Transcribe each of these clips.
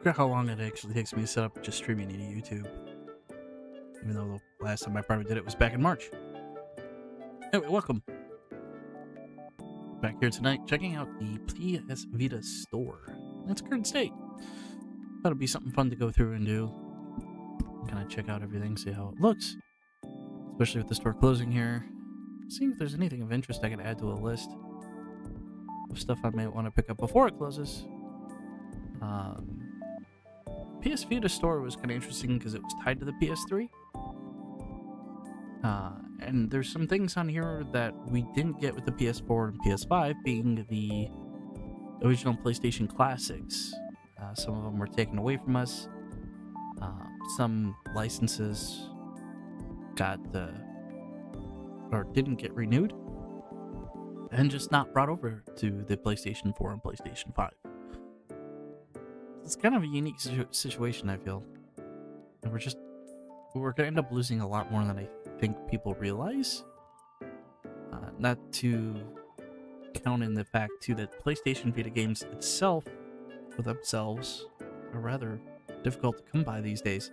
forgot how long it actually takes me to set up just streaming into YouTube. Even though the last time I probably did it was back in March. Anyway, welcome. Back here tonight, checking out the PS Vita store. That's current state. Thought it'd be something fun to go through and do. Kind of check out everything, see how it looks. Especially with the store closing here. See if there's anything of interest I can add to a list of stuff I might want to pick up before it closes. PS Vita store was kind of interesting because it was tied to the PS3. And there's some things on here that we didn't get with the PS4 and PS5, being the original PlayStation classics. Some of them were taken away from us. Some licenses got or didn't get renewed, and just not brought over to the PlayStation 4 and PlayStation 5. It's kind of a unique situation, I feel. And we're gonna end up losing a lot more than I think people realize. Not to count in the fact too that PlayStation Vita games itself, for themselves, are rather difficult to come by these days.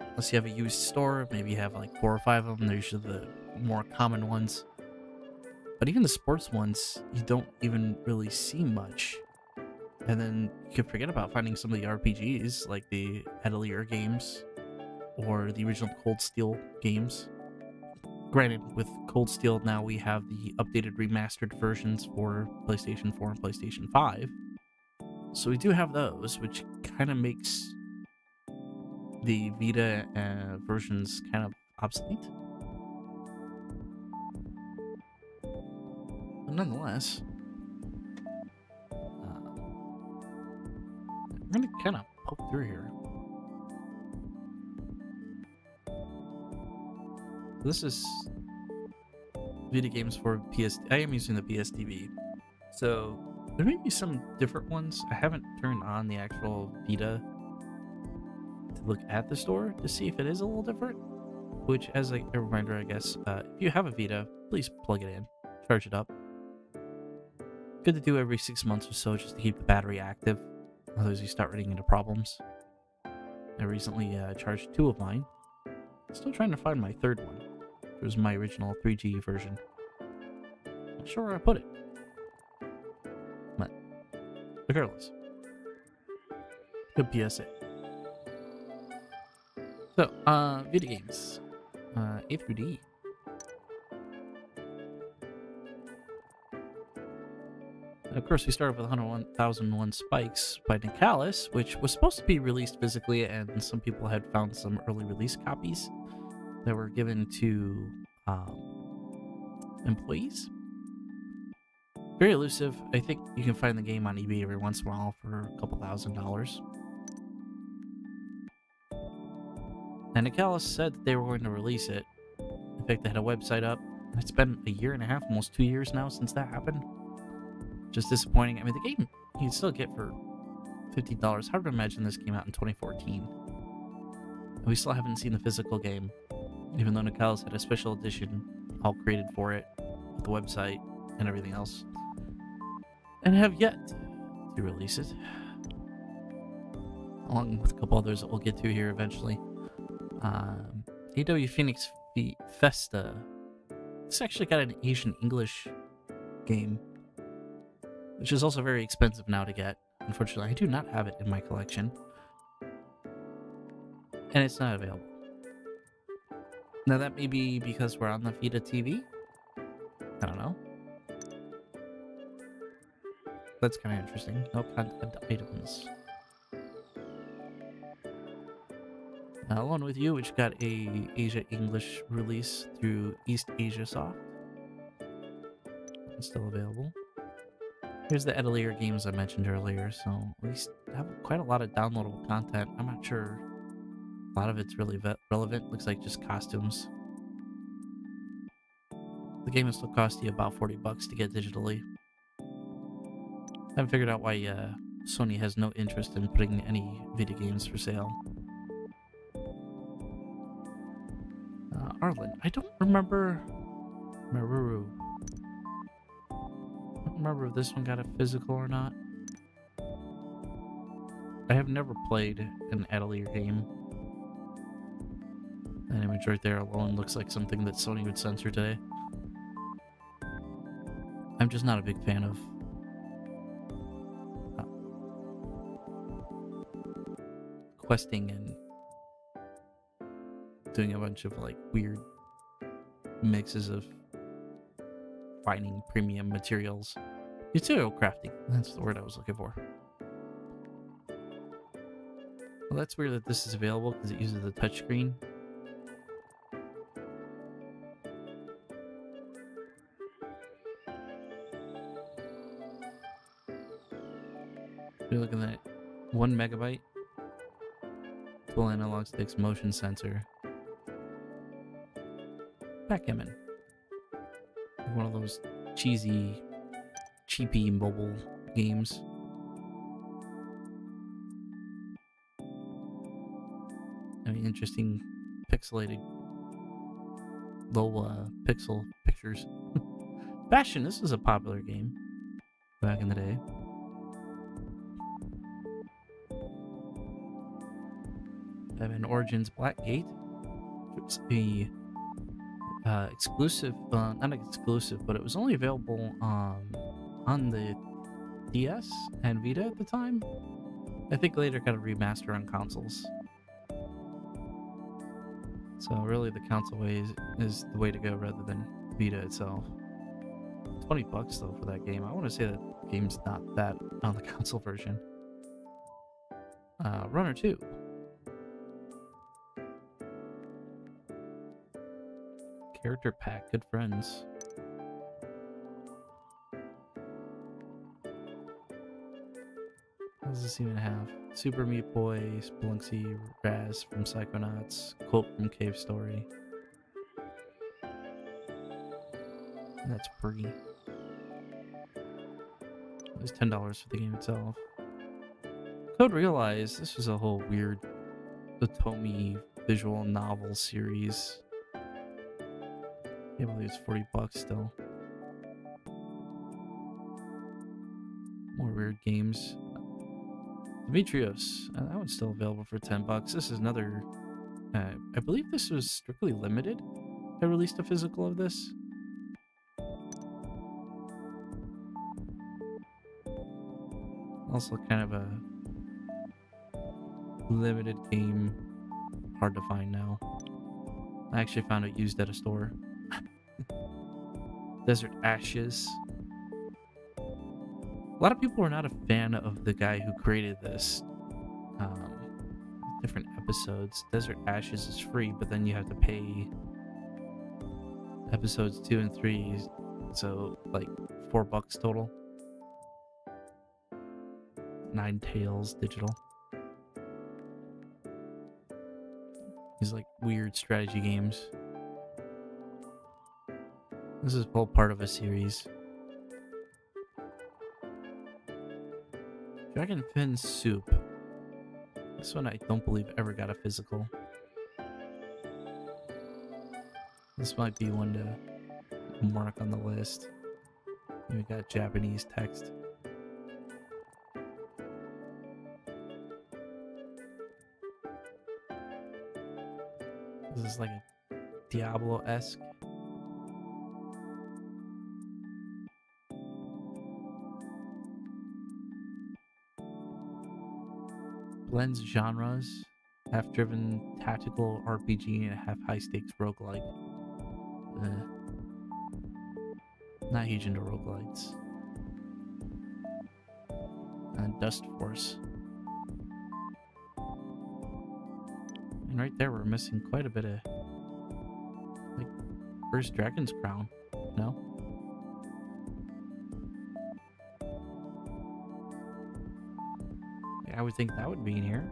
Unless you have a used store, maybe you have like 4 or 5 of them. They're usually the more common ones. But even the sports ones, you don't even really see much. And then you could forget about finding some of the RPGs, like the Atelier games, or the original Cold Steel games. Granted, with Cold Steel now we have the updated remastered versions for PlayStation 4 and PlayStation 5. So we do have those, which kind of makes the Vita versions kind of obsolete. But nonetheless, I'm going to kind of poke through here. This is Vita games for PS. I am using the PS TV. So there may be some different ones. I haven't turned on the actual Vita to look at the store to see if it is a little different. Which, as a reminder, I guess, if you have a Vita, please plug it in, charge it up. Good to do every 6 months or so just to keep the battery active. Otherwise, you start running into problems. I recently charged 2 of mine. Still trying to find my 3rd one. It was my original 3G version. Not sure where I put it. But regardless, good PSA. So, video games. A through D. And of course, we started with 101,001 Spikes by Nicalis, which was supposed to be released physically, and some people had found some early release copies that were given to employees. Very elusive. I think you can find the game on eBay every once in a while for a couple $1,000s. And Nicalis said that they were going to release it. In fact, they had a website up. It's been a year and a half, almost 2 years now since that happened. Just disappointing. I mean, the game you can still get for $50. Hard to imagine this came out in 2014. And we still haven't seen the physical game, even though Nicalis had a special edition all created for it with the website and everything else, and have yet to release it, along with a couple others that we'll get to here eventually. AW Phoenix Festa. This actually got an Asian English game, which is also very expensive now to get. Unfortunately, I do not have it in my collection, and it's not available. Now, that may be because we're on the Vita TV. I don't know. That's kind of interesting. No content items. Along with You, which got a Asia English release through East Asia Soft. It's still available. Here's the Atelier games I mentioned earlier, so we have quite a lot of downloadable content. I'm not sure a lot of it's really relevant. Looks like just costumes. The game will still cost you about $40 to get digitally. I haven't figured out why Sony has no interest in putting any video games for sale. Arlen, I don't remember Maruru. I don't remember if this one got a physical or not. I have never played an Atelier game. That image right there alone looks like something that Sony would censor today. I'm just not a big fan of questing and doing a bunch of like weird mixes of finding premium materials. Material crafting, that's the word I was looking for. Well, that's weird that this is available because it uses the touchscreen. You're looking at 1 megabyte. Dual analog sticks, motion sensor. Backgammon. One of those cheesy, cheapy mobile games. I mean, interesting pixelated, low pixel pictures. Bastion, this is a popular game back in the day. Batman Origins Blackgate. It's a exclusive, not exclusive, but it was only available on the DS and Vita at the time. I think later got a remaster on consoles. So really the console way is the way to go rather than Vita itself. $20 though for that game. I want to say that game's not that on the console version. Runner 2. Character pack, good friends. What does this even have? Super Meat Boy, Spelunky, Raz from Psychonauts, quote from Cave Story. That's free. It was $10 for the game itself. Code Realize, this was a whole weird Otomi visual novel series. I believe it's $40 still. More weird games. Demetrios, that one's still available for $10. This is another. I believe this was strictly limited. I released a physical of this. Also, kind of a limited game, hard to find now. I actually found it used at a store. Desert Ashes. A lot of people are not a fan of the guy who created this. Different episodes. Desert Ashes is free, but then you have to pay episodes 2 and 3. So, like, $4 total. 9 Tails digital. These, like, weird strategy games. This is all part of a series. Dragon Fin Soup. This one I don't believe ever got a physical. This might be one to mark on the list. We got Japanese text. This is like a Diablo-esque. Blends genres, half-driven tactical RPG and half high-stakes roguelike. Not huge into roguelites. And Dust Force. And right there we're missing quite a bit of, like, where's Dragon's Crown? No? I would think that would be in here.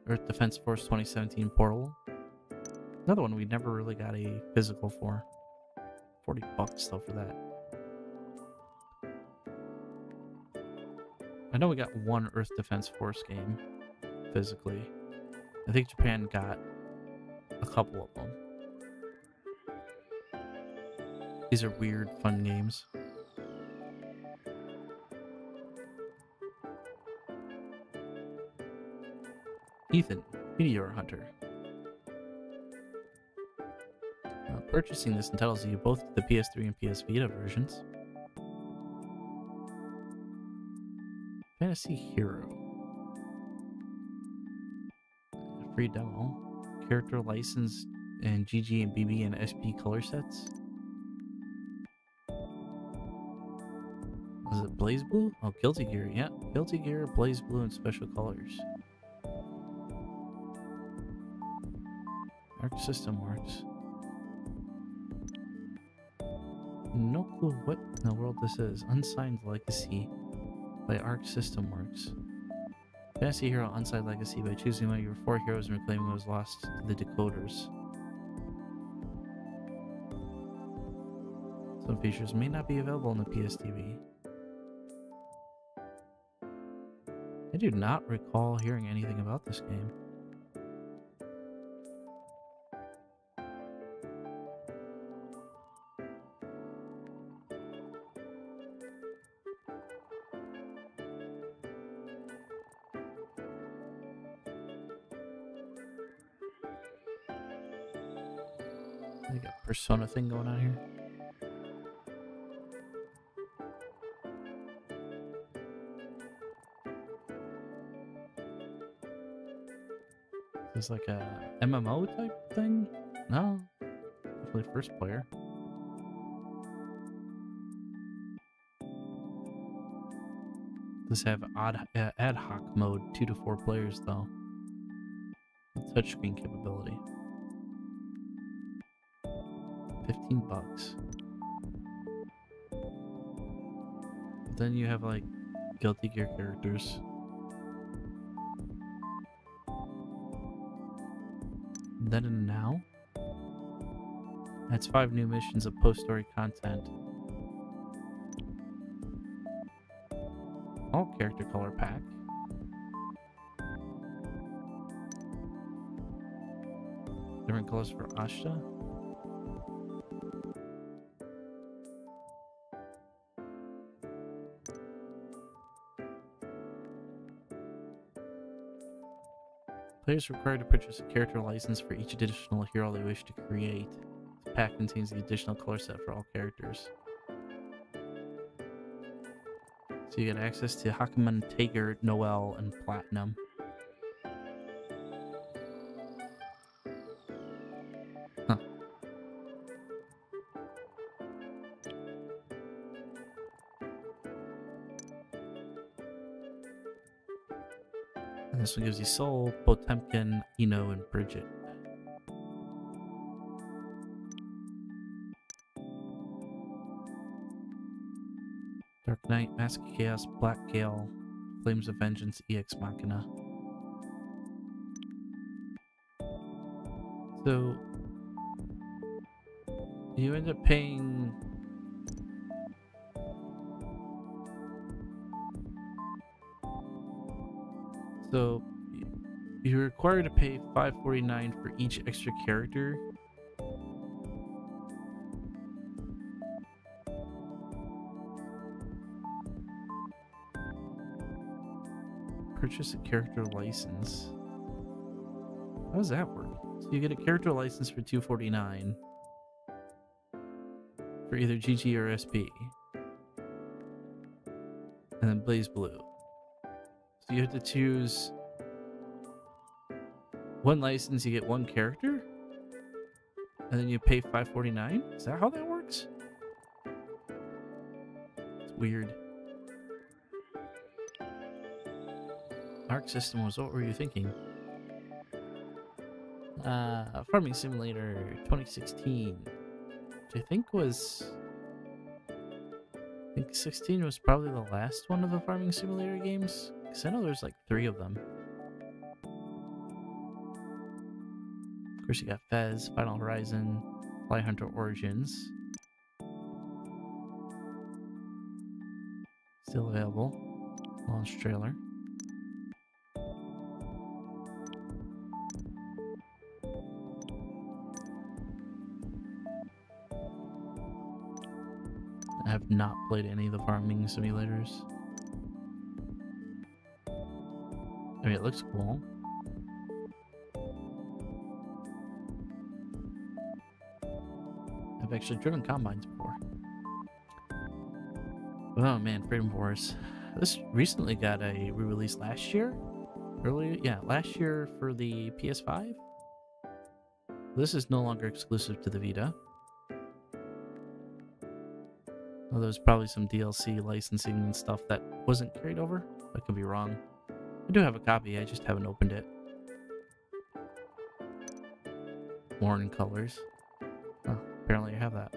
Earth Defense Force 2017 Portal. Another one we never really got a physical for. $40 though for that. I know we got one Earth Defense Force game physically. I think Japan got a couple of them. These are weird, fun games. Ethan, Meteor Hunter. Purchasing this entitles you both to the PS3 and PS Vita versions. Fantasy Hero. Free demo. Character license and GG and BB and SP color sets. Was it Blaze Blue? Oh, Guilty Gear. Yeah, Guilty Gear, Blaze Blue, and special colors. Arc System Works. No clue what in the world this is. Unsigned Legacy by Arc System Works. Fantasy Hero Unsigned Legacy by choosing one of your 4 heroes and reclaiming what was lost to the decoders. Some features may not be available on the PS TV. I do not recall hearing anything about this game. They got a Persona thing going on here. Is like a MMO type thing? No, definitely first player. Does have ad hoc mode, 2 to 4 players though. With touchscreen capability. $15. But then you have like Guilty Gear characters. Then and now. That's 5 new missions of post-story content. All character color pack. Different colors for Ashta. Players are required to purchase a character license for each additional hero they wish to create. The pack contains the additional color set for all characters. So you get access to Hakuman, Tager, Noel, and Platinum. Huh. And this one gives you Soul, Potemkin, Ino, and Bridget. Dark Knight, Mask of Chaos, Black Gale, Flames of Vengeance, EX Machina. So you end up paying you're required to pay $5.49 for each extra character. Purchase a character license. How does that work? So you get a character license for $2.49 for either GG or SP, and then Blaze Blue. So you have to choose one license. You get one character, and then you pay $5.49. Is that how that works? It's weird. Arc System was, what were you thinking? Farming Simulator 2016, which I think 16 was probably the last one of the Farming Simulator games, because I know there's like 3 of them. Of course, you got Fez, Final Horizon, Fly Hunter Origins. Still available. Launch trailer. I have not played any of the farming simulators. I mean, it looks cool. I've actually driven combines before. Oh man, Freedom Force. This recently got a re-release last year. Last year for the PS5. This is no longer exclusive to the Vita. Well, there's probably some DLC licensing and stuff that wasn't carried over. I could be wrong. I do have a copy, I just haven't opened it. More in colors. Oh, apparently I have that.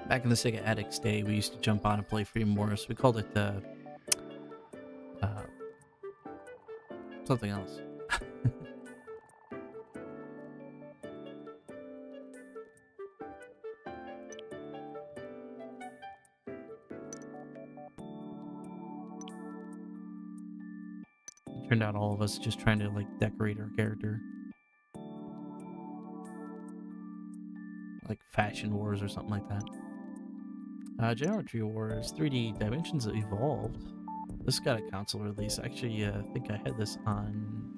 Back in the Sega Addicts day, we used to jump on and play Freedom Wars. We called it something else. It turned out all of us just trying to like decorate our character. Like Fashion Wars or something like that. Geometry Wars 3D Dimensions Evolved. This got a console release. Actually, I think I had this on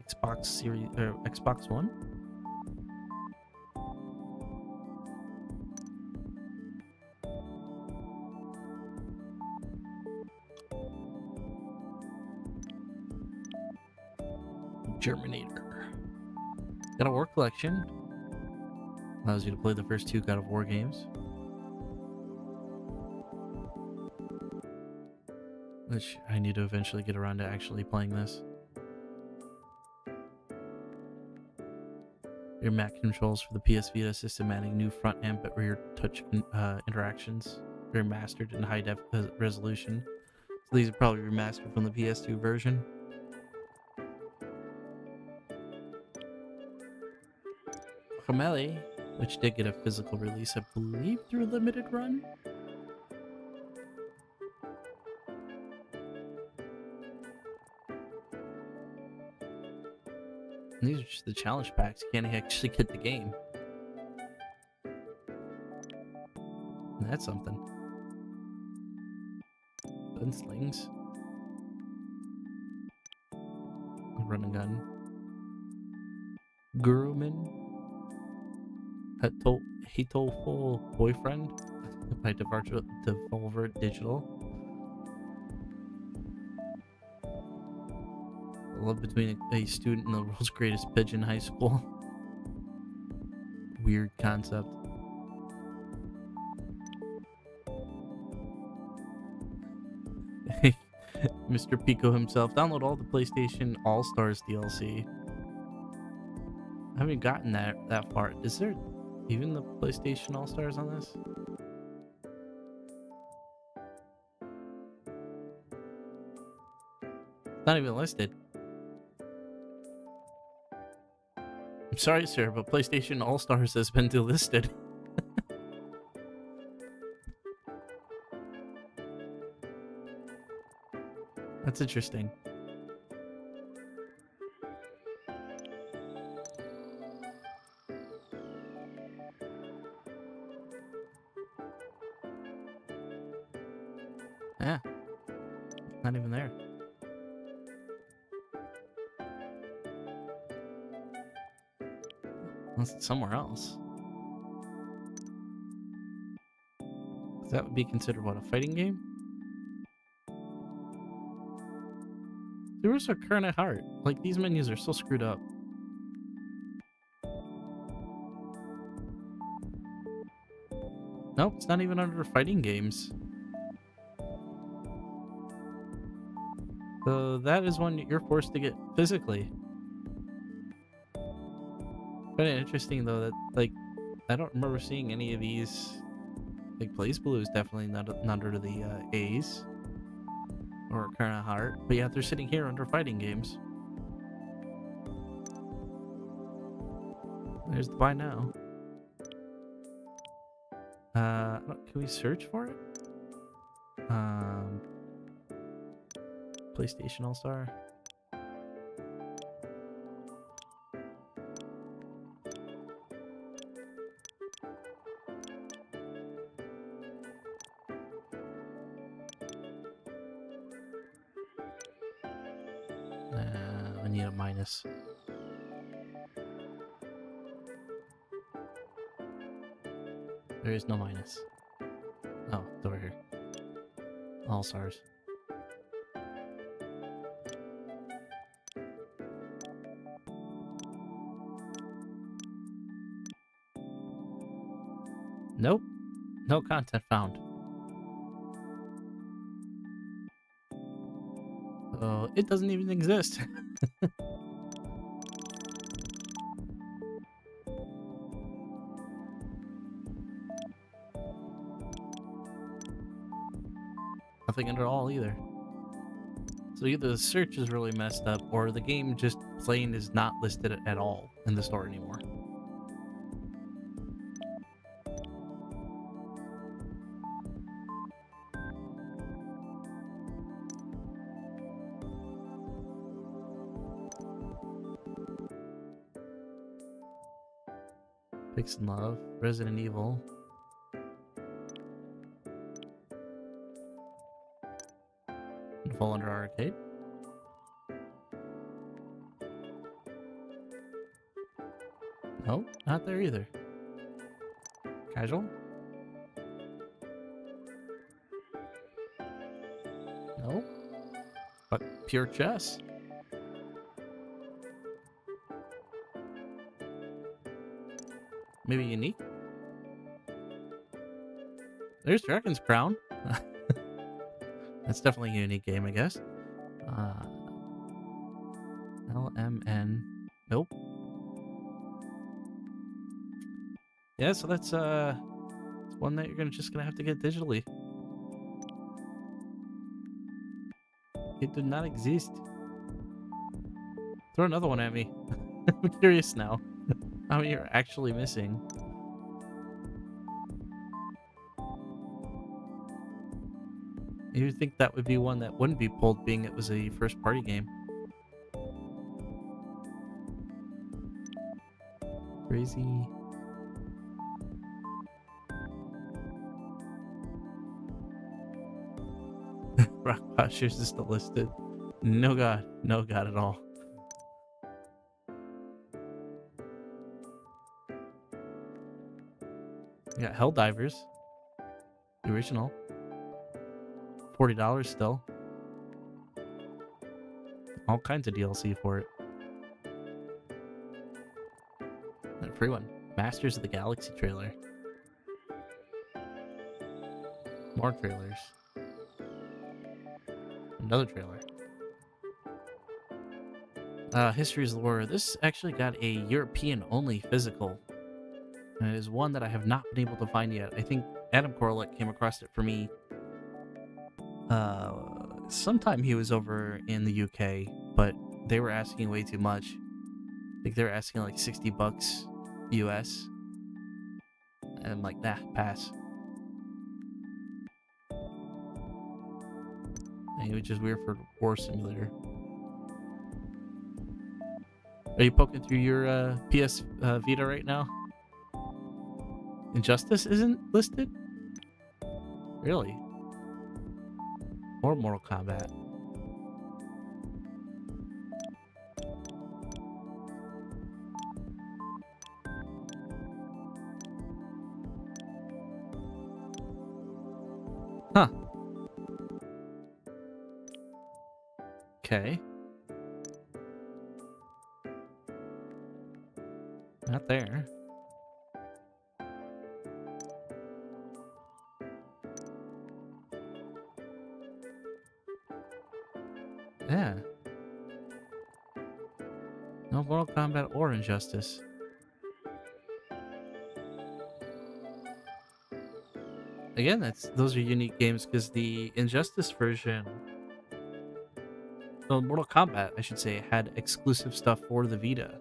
Xbox Series or Xbox One. Germinator. God of War Collection. Allows you to play the first 2 God of War games. Which I need to eventually get around to actually playing this. Your Mac controls for the PS Vita system adding new front and rear touch interactions. Remastered in high resolution. So these are probably remastered from the PS2 version. Kameli, which did get a physical release, I believe, through Limited Run. And these are just the challenge packs. You can't actually get the game. And that's something. Gunslings. Run and gun. Guruman. Hitoful Boyfriend by Devolver Digital. Love between a student and the world's greatest pigeon high school. Weird concept. Mr. Pico himself. Download all the PlayStation All-Stars DLC. I haven't gotten that far. Is there even the PlayStation All-Stars on this? It's not even listed. I'm sorry, sir, but PlayStation All-Stars has been delisted. That's interesting. Yeah. Not even there. Unless it's somewhere else. That would be considered, what, a fighting game? Zeros are current at heart. Like, these menus are so screwed up. Nope, it's not even under fighting games. So that is one you're forced to get physically. Kind of interesting though that, like, I don't remember seeing any of these. Like, Blaze Blue is definitely not under the A's or current at heart, but yeah, they're sitting here under fighting games. There's the buy now. Can we search for it? PlayStation All-Star. need a minus. There is no minus. Oh, it's over here. All stars. Nope. No content found. So it doesn't even exist. Nothing at all either. So either the search is really messed up or the game just plain is not listed at all in the store anymore. Fix and Love, Resident Evil. Fall under arcade. Nope, not there either. Casual? Nope. But pure chess. Maybe unique? There's Dragon's Crown. That's definitely a unique game, I guess. LMN. Nope. Yeah, so that's one that you're just gonna have to get digitally. It did not exist. Throw another one at me. I'm curious now. How many are actually missing? You would think that would be one that wouldn't be pulled, being it was a first-party game. Crazy. Rock Postures is still listed. No god. No god at all. We got Helldivers. The original. $40 still. All kinds of DLC for it. And a free one. Masters of the Galaxy trailer. More trailers. Another trailer. History's Lore. This actually got a European-only physical. And it is one that I have not been able to find yet. I think Adam Corlett came across it for me. Sometime he was over in the UK, but they were asking way too much. I think they were asking like $60 US. And I'm like, nah, pass. Which is weird for War Simulator. Are you poking through your PS Vita right now? Injustice isn't listed? Really? Or Mortal Kombat? Huh. Okay. Not there. Yeah. No Mortal Kombat or Injustice. Again, those are unique games because the Injustice version, well, Mortal Kombat, I should say, had exclusive stuff for the Vita.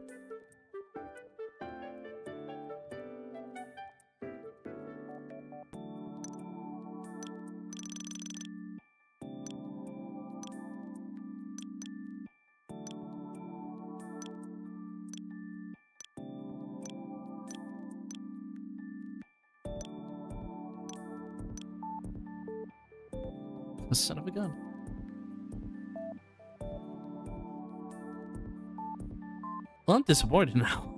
A son of a gun. Well, I'm disappointed now.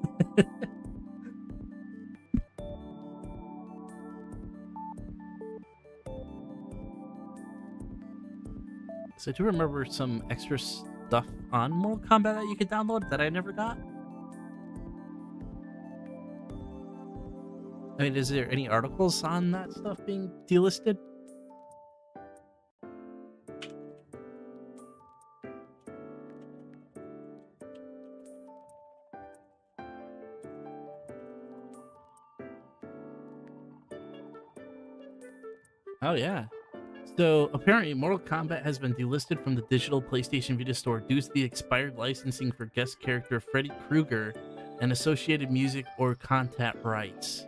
So I do remember some extra stuff on Mortal Kombat that you could download that I never got. I mean, is there any articles on that stuff being delisted? Oh, yeah. So apparently, Mortal Kombat has been delisted from the digital PlayStation Vita store due to the expired licensing for guest character Freddy Krueger and associated music or content rights.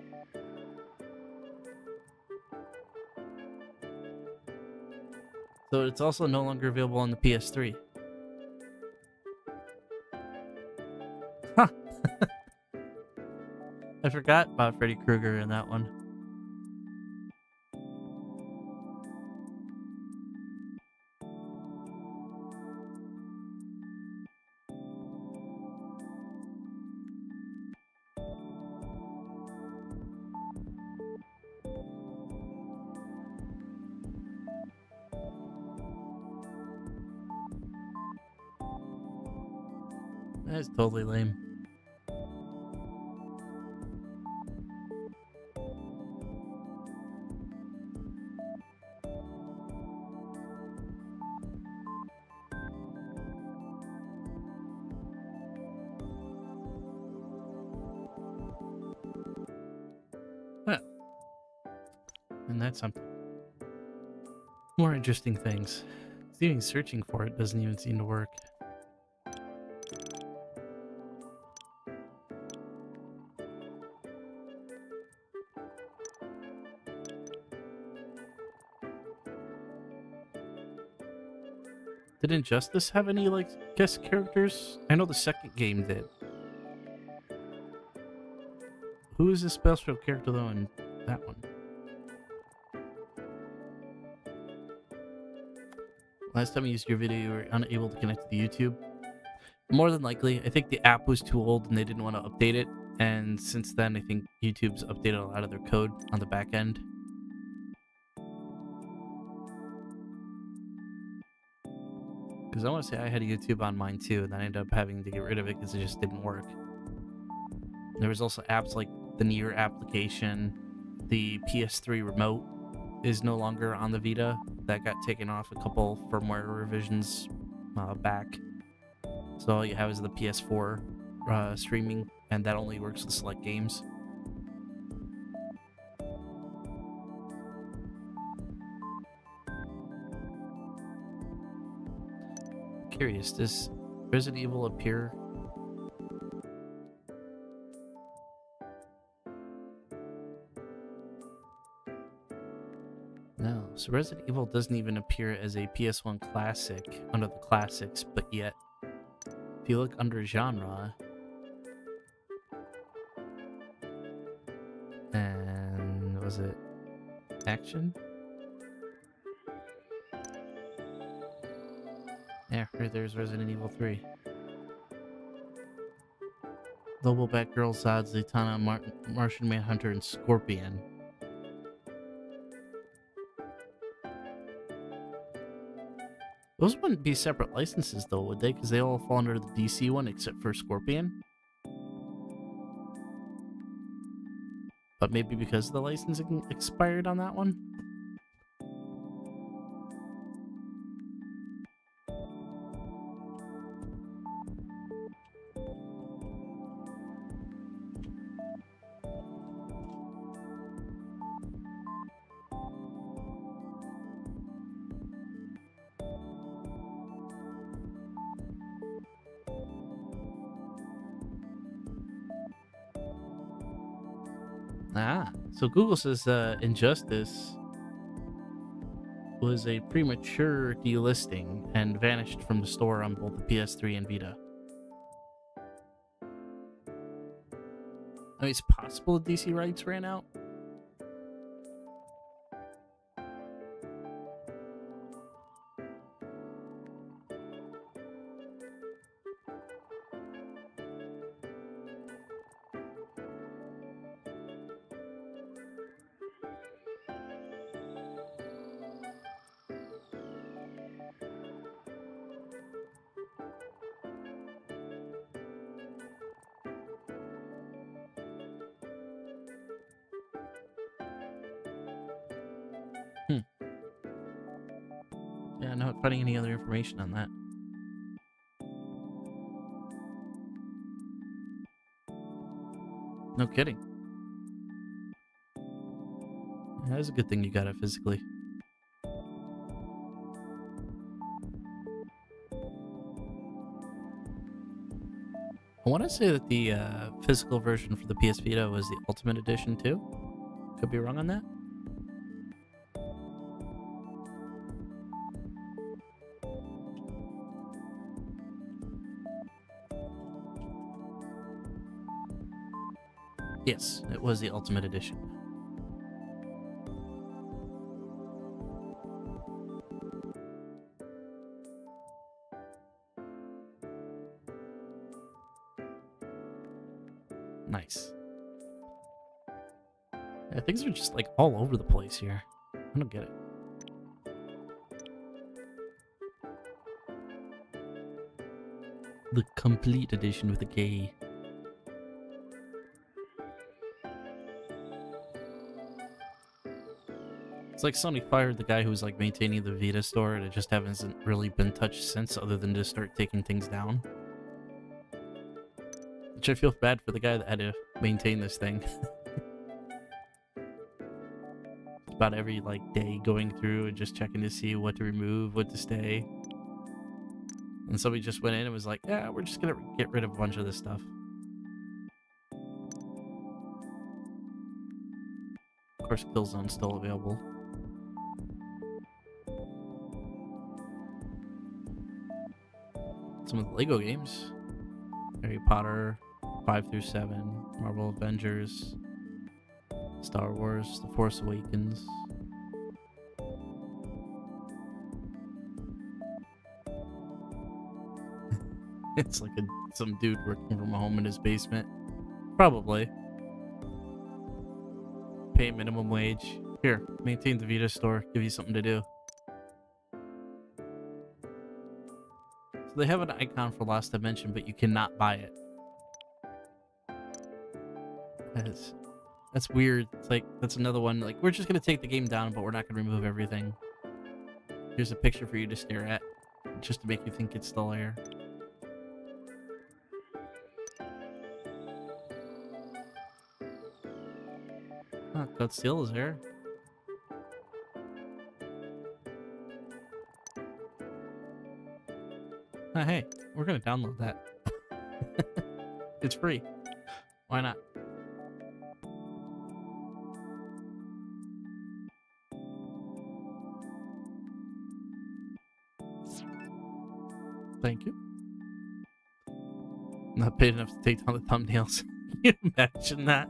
So it's also no longer available on the PS3. Huh. I forgot about Freddy Krueger in that one. That's totally lame. Well, and that's something. More interesting things. Even searching for it doesn't even seem to work. Did Injustice have any, like, guest characters? I know the second game did. Who is the special character, though, in that one? Last time you used your video, you were unable to connect to YouTube. More than likely, I think the app was too old and they didn't want to update it. And since then, I think YouTube's updated a lot of their code on the back end. Because I want to say I had YouTube on mine too, and then I ended up having to get rid of it because it just didn't work. There was also apps like the Nier application. The PS3 remote is no longer on the Vita. That got taken off a couple firmware revisions back. So all you have is the PS4 streaming, and that only works with select games. Curious, does Resident Evil appear? No, so Resident Evil doesn't even appear as a PS1 classic under the classics, but yet, if you look under genre, and was it action? Yeah, right there's Resident Evil 3. Global Batgirl, Zod, Zatanna, Martian Manhunter, and Scorpion. Those wouldn't be separate licenses, though, would they? Because they all fall under the DC one except for Scorpion. But maybe because the licensing expired on that one? Ah, so Google says Injustice was a premature delisting and vanished from the store on both the PS3 and Vita. I mean, it's possible the DC rights ran out. I'm not finding any other information on that. No kidding. Yeah, that's a good thing you got it physically. I want to say that the physical version for the PS Vita was the Ultimate Edition too. Could be wrong on that. Yes, it was the Ultimate Edition. Nice. Yeah, things are just like all over the place here. I don't get it. The complete edition with a K. It's like Sony fired the guy who was like maintaining the Vita store, and it just hasn't really been touched since, other than to start taking things down. Which I feel bad for the guy that had to maintain this thing. About every like day going through and just checking to see what to remove, what to stay. And somebody just went in and was like, yeah, we're just gonna get rid of a bunch of this stuff. Of course, Killzone's still available. Some of the Lego games. Harry Potter 5 through 7, Marvel Avengers, Star Wars, The Force Awakens. It's like some dude working from home in his basement. Probably. Pay minimum wage. Here, maintain the Vita store. Give you something to do. So they have an icon for Lost Dimension, but you cannot buy it. That's weird. It's like, that's another one. Like, we're just going to take the game down, but we're not going to remove everything. Here's a picture for you to stare at, just to make you think it's still there. Huh, that still is there. Oh, hey, we're going to download that. It's free. Why not? Thank you. Not paid enough to take down the thumbnails. Can you imagine that?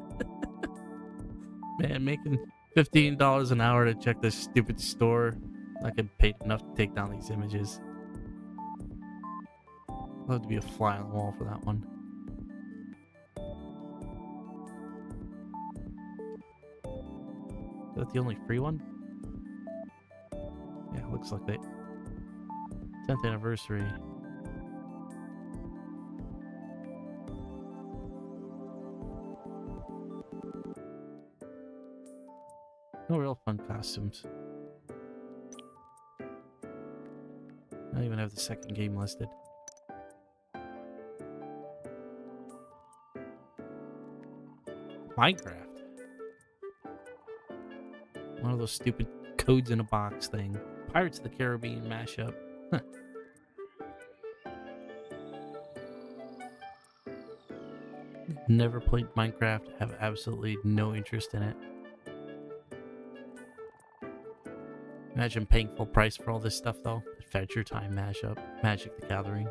Man, making $15 an hour to check this stupid store. I get paid enough to take down these images. I'll have to be a fly on the wall for that one. Is that the only free one? Yeah, looks like that. 10th anniversary. No real fun costumes. I don't even have the second game listed. Minecraft. One of those stupid codes in a box thing. Pirates of the Caribbean mashup. Huh. Never played Minecraft. Have absolutely no interest in it. Imagine paying full price for all this stuff though. Adventure Time mashup. Magic the Gathering.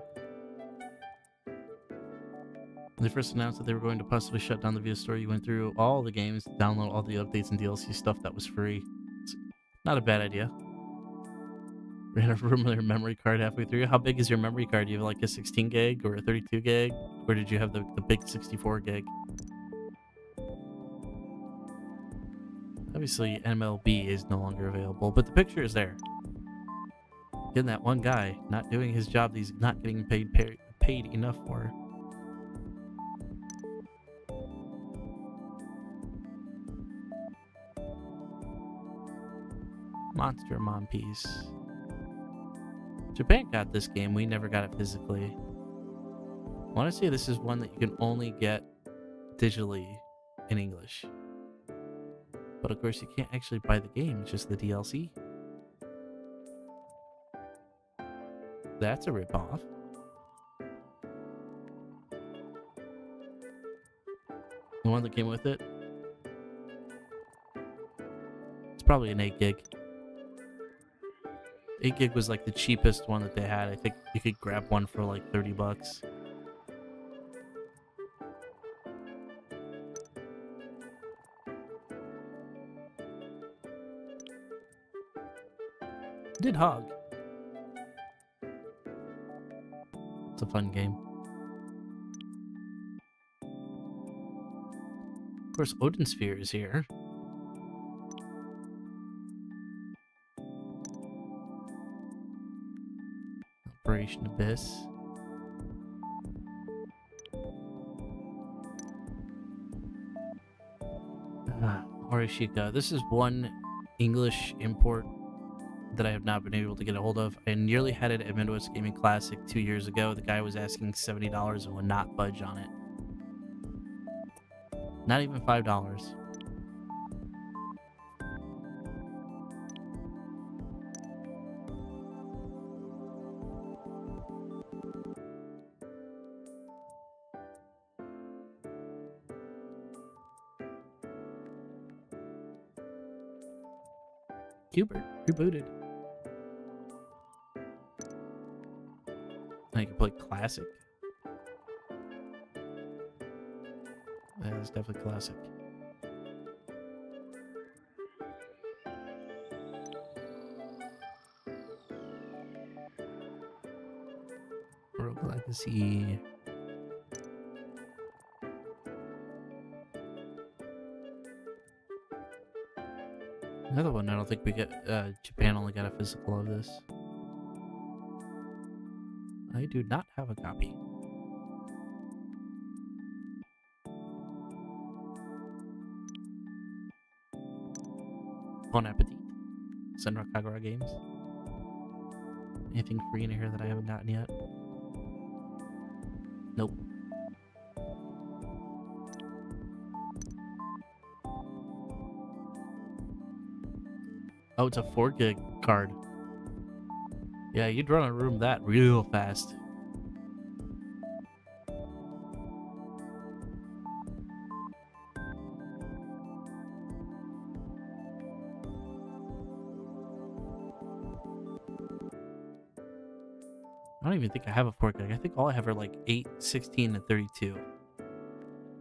When they first announced that they were going to possibly shut down the Vita store, you went through all the games, download all the updates and DLC stuff that was free. It's not a bad idea. Ran out of room with your memory card halfway through. How big is your memory card? Do you have like a 16 gig or a 32 gig? Or did you have the big 64 gig? Obviously, MLB is no longer available, but the picture is there. Again, that one guy not doing his job that he's not getting paid enough for. Monster Mom piece. Japan got this game. We never got it physically. I want to say this is one that you can only get digitally in English. But of course, you can't actually buy the game. It's just the DLC. That's a ripoff. The one that came with it? It's probably an 8 gig. 8 gig was like the cheapest one that they had. I think you could grab one for like $30. Did Hog. It's a fun game. Of course, Odin Sphere is here. Operation Abyss. Horishika. This is one English import that I have not been able to get a hold of. I nearly had it at Midwest Gaming Classic 2 years ago. The guy was asking $70 and would not budge on it. Not even $5. Hubert rebooted. I can play classic. Yeah, it's definitely classic. Rogue Legacy. Another one, I don't think we get, Japan only got a physical of this. I do not have a copy. Bon appetit. Senra Kagura Games. Anything free in here that I haven't gotten yet? Nope. Oh, it's a 4 gig card. Yeah, you'd run a room that real fast. I don't even think I have a 4 gig. I think all I have are like 8, 16, and 32.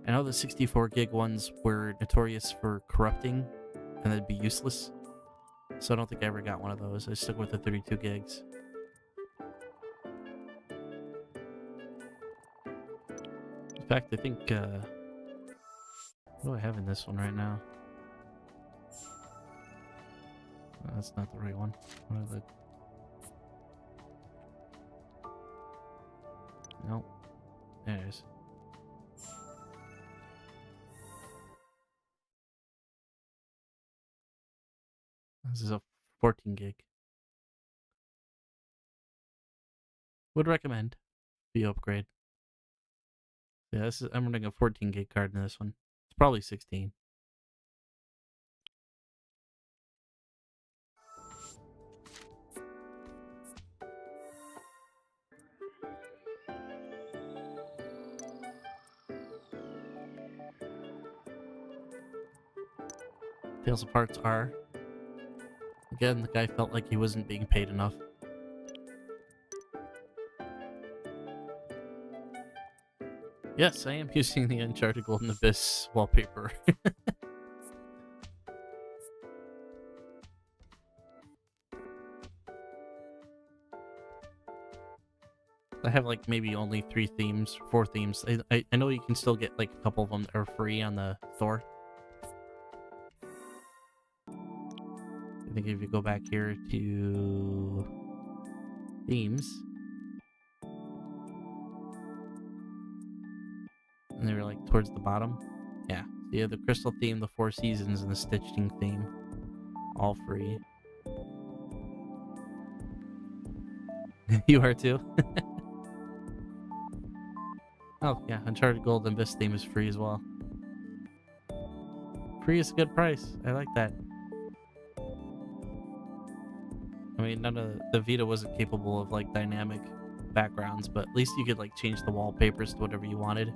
I know the 64 gig ones were notorious for corrupting and they'd be useless. So I don't think I ever got one of those. I stuck with the 32 gigs. In fact, I think, what do I have in this one right now? Oh, that's not the right one. What are the... Nope. There it is. This is a 14 gig. Would recommend if you upgrade. Yeah, this is, I'm running a 14 gig card in this one. It's probably 16. Tales of Hearts are. Again, the guy felt like he wasn't being paid enough. Yes, I am using the Uncharted Golden Abyss wallpaper. I have like maybe only 3 themes, 4 themes. I know you can still get like a couple of them that are free on the store. I think if you go back here to themes, and they were like towards the bottom. Yeah, so you have the Crystal theme, the 4 Seasons, and the Stitching theme, all free. You are too? Oh, yeah. Uncharted Gold and Abyss theme is free as well. Free is a good price. I like that. I mean, none of the Vita wasn't capable of like dynamic backgrounds, but at least you could like change the wallpapers to whatever you wanted.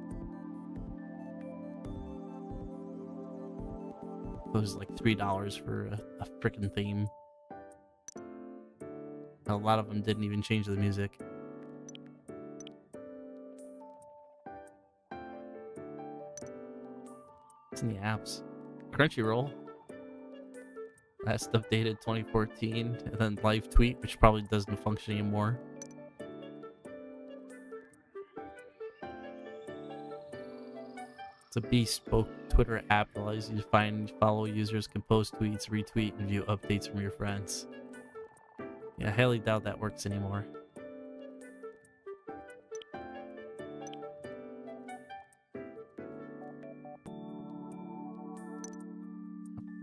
It was like $3 for a freaking theme. A lot of them didn't even change the music. It's in the apps. Crunchyroll. Last updated 2014, and then Live Tweet, which probably doesn't function anymore. It's a bespoke Twitter app that allows you to find, follow users, can post tweets, retweet, and view updates from your friends. Yeah, I highly doubt that works anymore.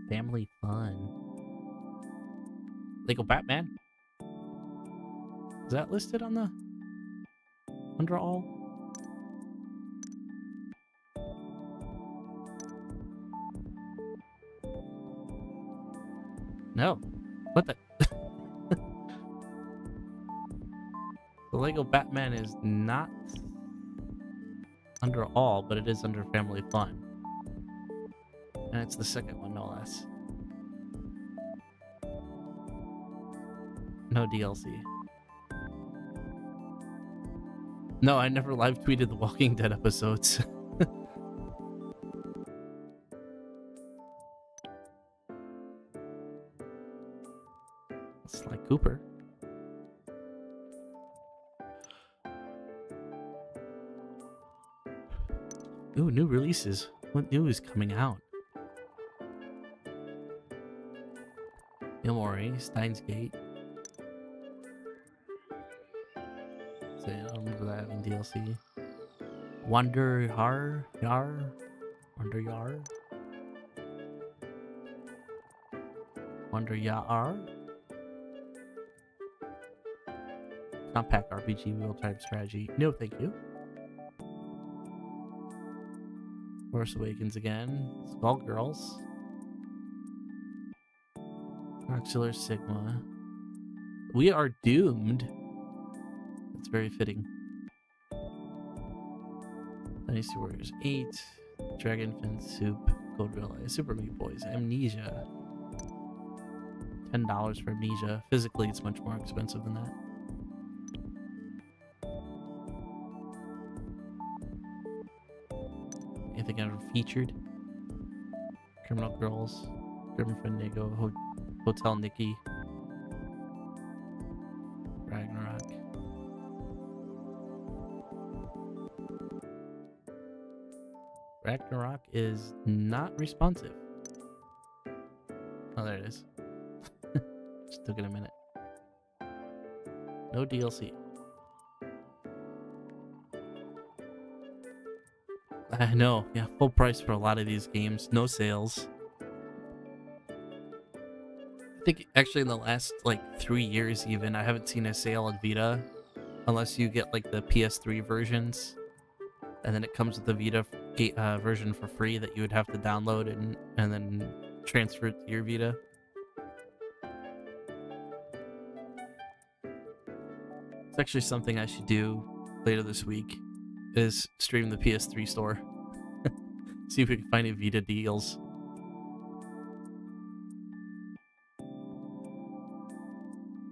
Family fun. Lego Batman? Is that listed on the under all? No. What the? The Lego Batman is not under all, but it is under family fun. And it's the second one, no less. No DLC. No, I never live tweeted the Walking Dead episodes. Sly Cooper. Ooh, new releases. What new is coming out? Ilmori, Steins Gate. So, I don't remember that in DLC. Wonder Yar? Wonder Yar? Wonder Yar? Compact RPG real-time strategy. No, thank you. Force Awakens again. Skullgirls. Auxiliary Sigma. We Are Doomed. That's very fitting. Dynasty Warriors 8. Dragonfin Soup. Gold Relay. Super Meat Boys. Amnesia. $10 for Amnesia. Physically, it's much more expensive than that. Anything ever featured? Criminal Girls. Grim Fandango. Hotel Nikki. Ragnarok. Ragnarok is not responsive. Oh, there it is. Just took it a minute. No DLC. I know, yeah, full price for a lot of these games. No sales. I think actually in the last like 3 years even, I haven't seen a sale on Vita unless you get like the PS3 versions, and then it comes with the Vita version for free that you would have to download and then transfer it to your Vita. It's actually something I should do later this week, is stream the PS3 store. See if we can find any Vita deals.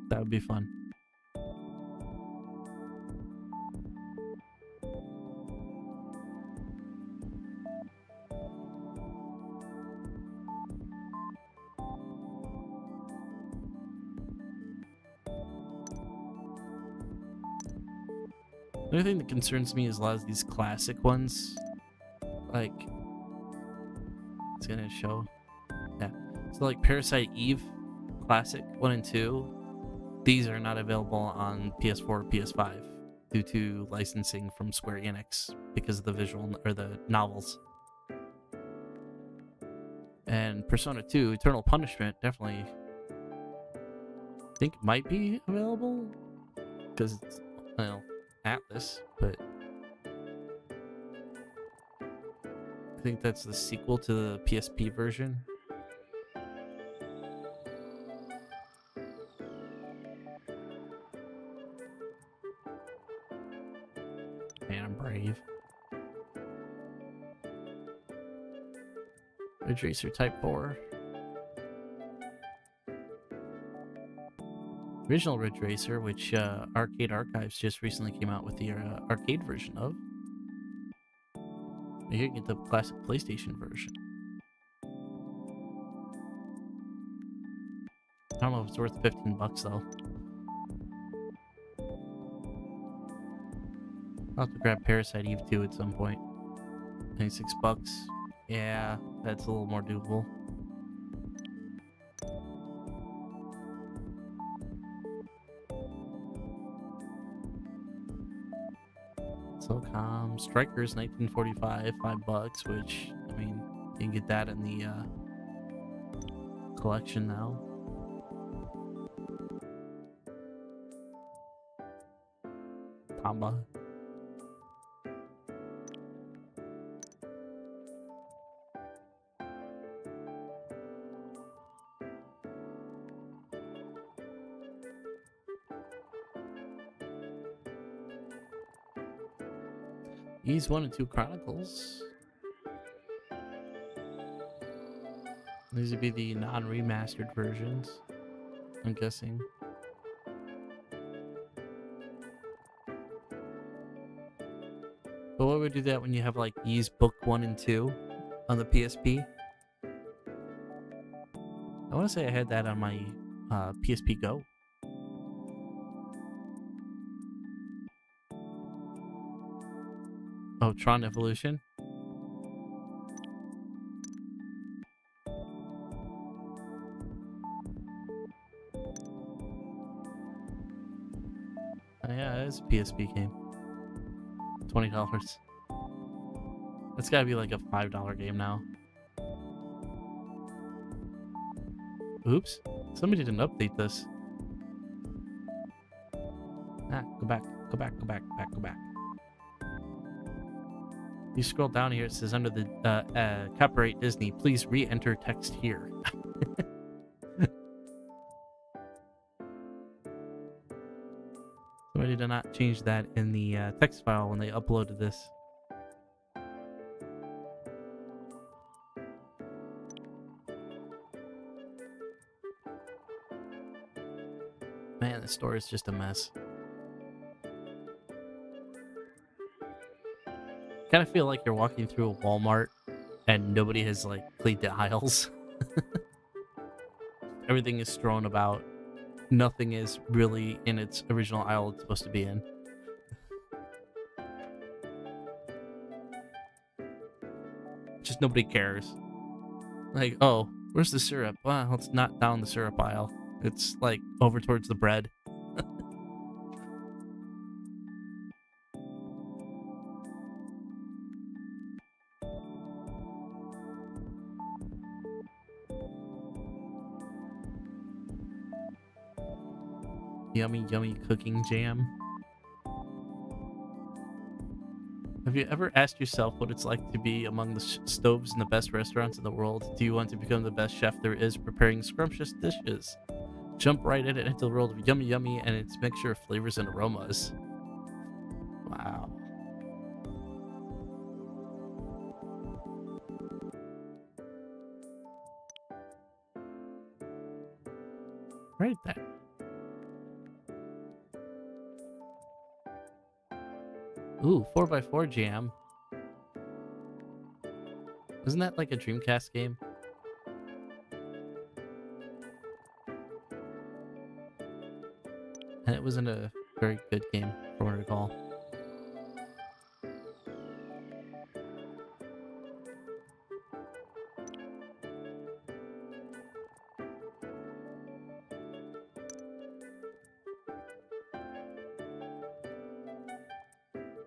That would be fun. The only thing that concerns me is a lot of these classic ones. Like, it's gonna show. Yeah. So like Parasite Eve Classic 1 and 2, these are not available on PS4 or PS5 due to licensing from Square Enix because of the visual or the novels. And Persona 2 Eternal Punishment definitely I think might be available. because it's, well, Atlas, but I think that's the sequel to the PSP version. Man, I'm brave. Ridge Racer Type 4. Original Ridge Racer, which Arcade Archives just recently came out with the arcade version of. You can get the classic PlayStation version. I don't know if it's worth $15 though. I'll have to grab Parasite Eve 2 at some point. $26. Yeah, that's a little more doable. SOCOM Strikers 1945, $5, which, I mean, you can get that in the collection now. Tamba. Ys 1 and 2 Chronicles. These would be the non-remastered versions, I'm guessing. But why would do that when you have like Ys Book 1 and 2 on the PSP? I want to say I had that on my PSP Go. Oh, Tron Evolution? Oh, yeah, it is a PSP game. $20. That's gotta be like a $5 game now. Oops. Somebody didn't update this. Go back. Go back. Go back. Go back. You scroll down here, it says under the copyright Disney, please re-enter text here. Somebody did not change that in the text file when they uploaded this. Man, the store is just a mess. Kind of feel like you're walking through a Walmart and nobody has like cleaned the aisles. Everything is strewn about. Nothing is really in its original aisle it's supposed to be in. Just nobody cares. Like, oh, where's the syrup? Well, it's not down the syrup aisle. It's like over towards the bread. Yummy, yummy cooking jam. Have you ever asked yourself what it's like to be among the stoves in the best restaurants in the world? Do you want to become the best chef there is preparing scrumptious dishes? Jump right in it into the world of yummy yummy and its mixture of flavors and aromas. Wow. Right there. Ooh, 4x4 jam. Isn't that like a Dreamcast game? And it wasn't a very good game, from what I recall.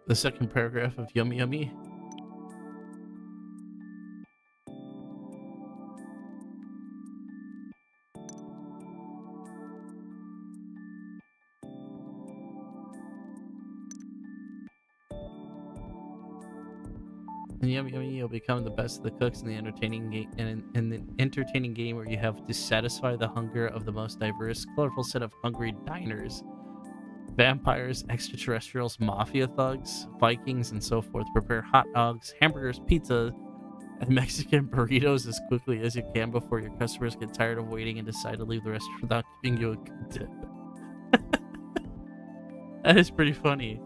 The second paragraph of Yummy Yummy. And yummy yummy, you'll become the best of the cooks in the entertaining game, in the entertaining game where you have to satisfy the hunger of the most diverse, colorful set of hungry diners. Vampires, extraterrestrials, mafia thugs, Vikings, and so forth. Prepare hot dogs, hamburgers, pizza, and Mexican burritos as quickly as you can before your customers get tired of waiting and decide to leave the restaurant without giving you a good tip. That is pretty funny.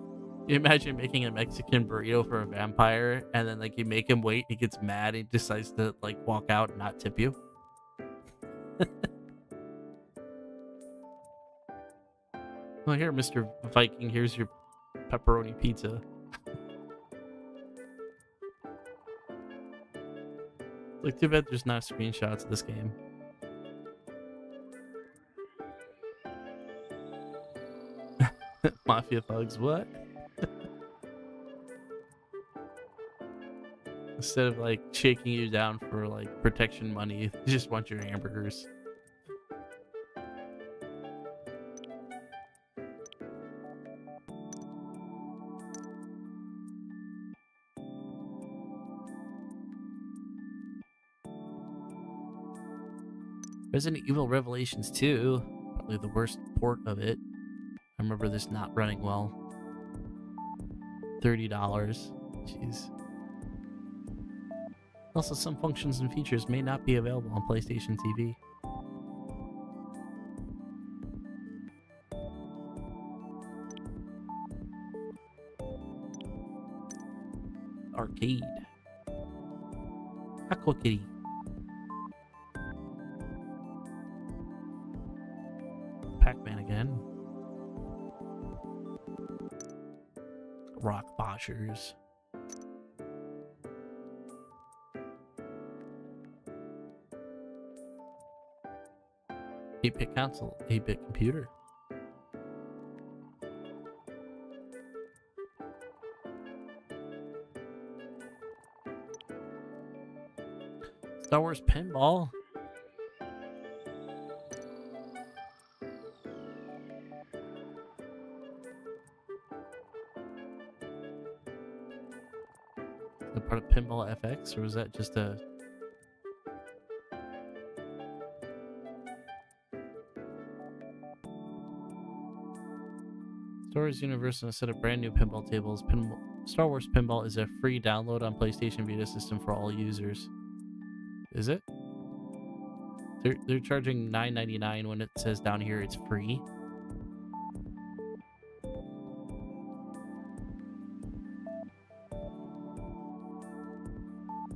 You imagine making a Mexican burrito for a vampire, and then like you make him wait, he gets mad, he decides to like walk out and not tip you. Well, here, Mr. Viking, here's your pepperoni pizza. Like, too bad there's not screenshots of this game. Mafia thugs, what? Instead of like shaking you down for like protection money, they just want your hamburgers. Resident Evil Revelations 2, probably the worst port of it. I remember this not running well. $30. Jeez. Also, some functions and features may not be available on PlayStation TV. Arcade. Aqua Kitty. Pac-Man again. Rock Boshers. 8-bit console, 8-bit computer. Star Wars Pinball. Is that part of Pinball FX, or was that just a... Star Wars Universe and a set of brand new pinball tables. Star Wars Pinball is a free download on PlayStation Vita system for all users. Is it? They're charging $9.99 when it says down here it's free.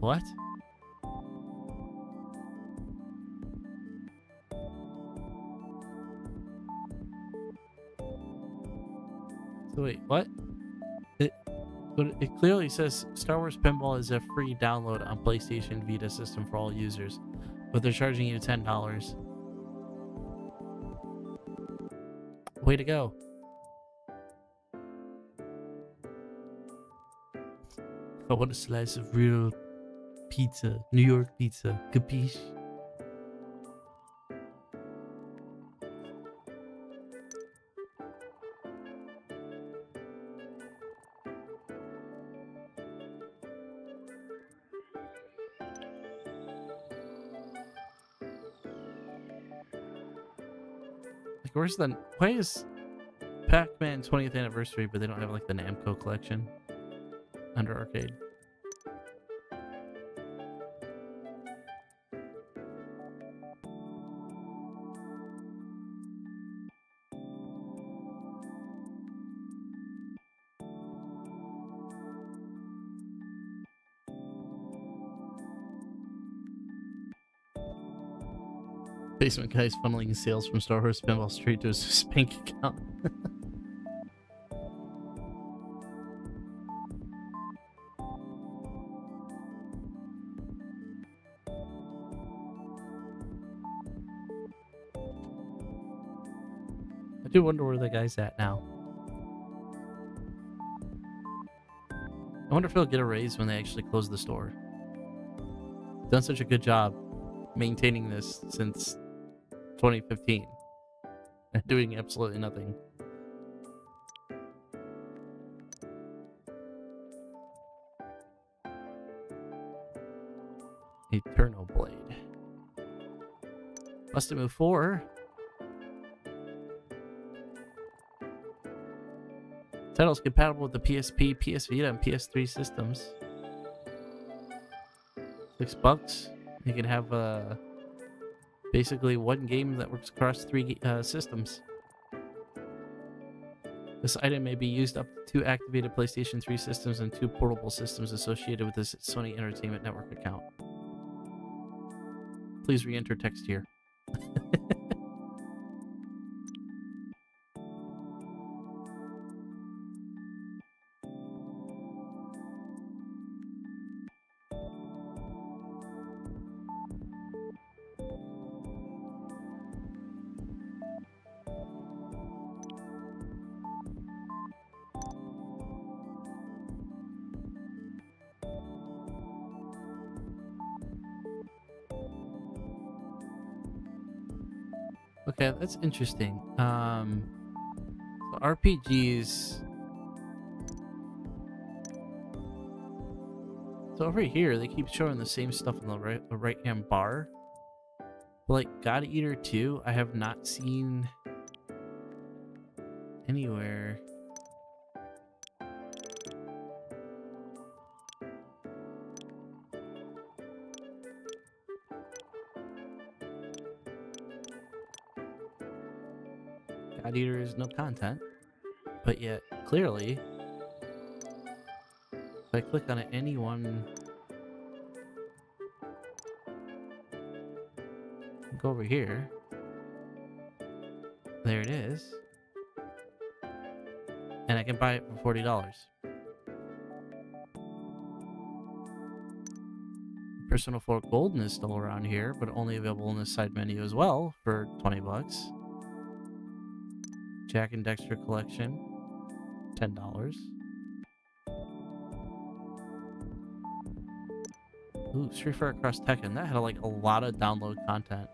What? So wait, what? It clearly says Star Wars Pinball is a free download on PlayStation Vita system for all users, but they're charging you $10. Way to go. I want a slice of real pizza, New York pizza, capiche? Where's the... Why is Pac-Man 20th anniversary, but they don't have like the Namco collection under arcade? Basement guy's funneling sales from Star Wars Pinball straight to his bank account. I do wonder where the guy's at now. I wonder if he'll get a raise when they actually close the store. Done such a good job maintaining this since 2015 and doing absolutely nothing. Eternal Blade. Must have moved 4. Title's compatible with the PSP, PS Vita, and PS3 systems. $6. You can have basically one game that works across 3 systems. This item may be used up to 2 activated PlayStation 3 systems and 2 portable systems associated with this Sony Entertainment Network account. Please re-enter text here. Okay, that's interesting. So RPGs. So over here, they keep showing the same stuff on the right-hand bar. But like God Eater 2, I have not seen anywhere. God Eater is no content, but yet clearly, if I click on it, anyone go over here. There it is, and I can buy it for $40. Persona 4 Golden is still around here, but only available in the side menu as well for $20. Jack and Dexter Collection, $10. Ooh, Street Fighter Cross Tekken. That had like a lot of download content,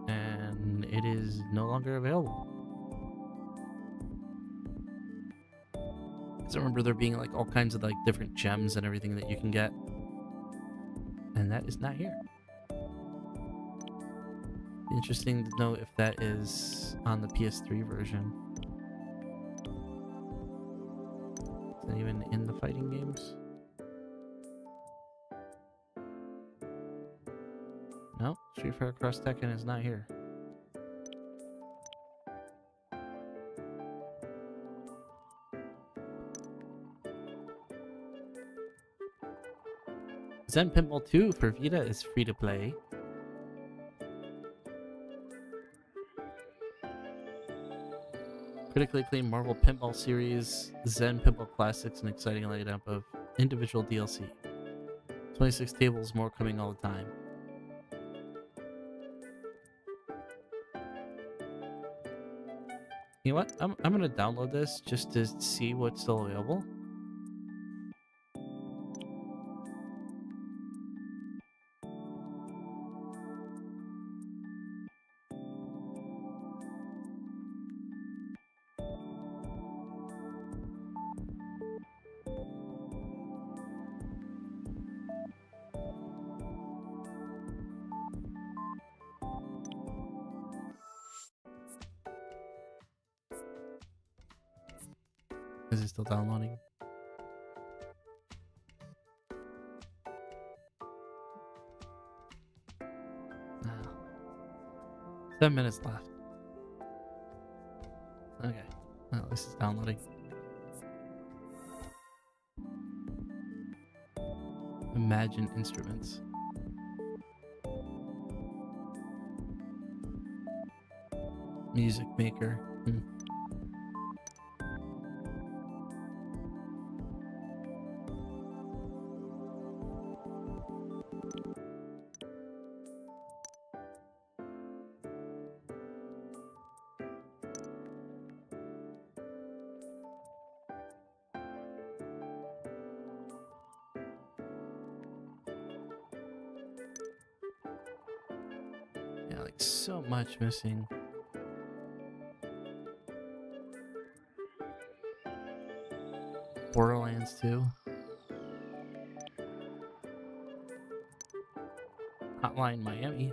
and it is no longer available. I remember there being like all kinds of like different gems and everything that you can get, and that is not here. Interesting to know if that is on the PS3 version. Is that even in the fighting games? No, Street Fighter Cross Tekken is not here. Zen Pinball 2 for Vita is free to play. Critically acclaimed Marvel Pinball series, Zen Pinball Classics, an exciting lineup of individual DLC. 26 tables, more coming all the time. You know what? I'm gonna download this just to see what's still available. Is it still downloading? No. 7 minutes left. Okay. Well, at least it's downloading. Imagine Instruments. Music Maker. Yeah, like so much missing. Borderlands 2. Hotline Miami.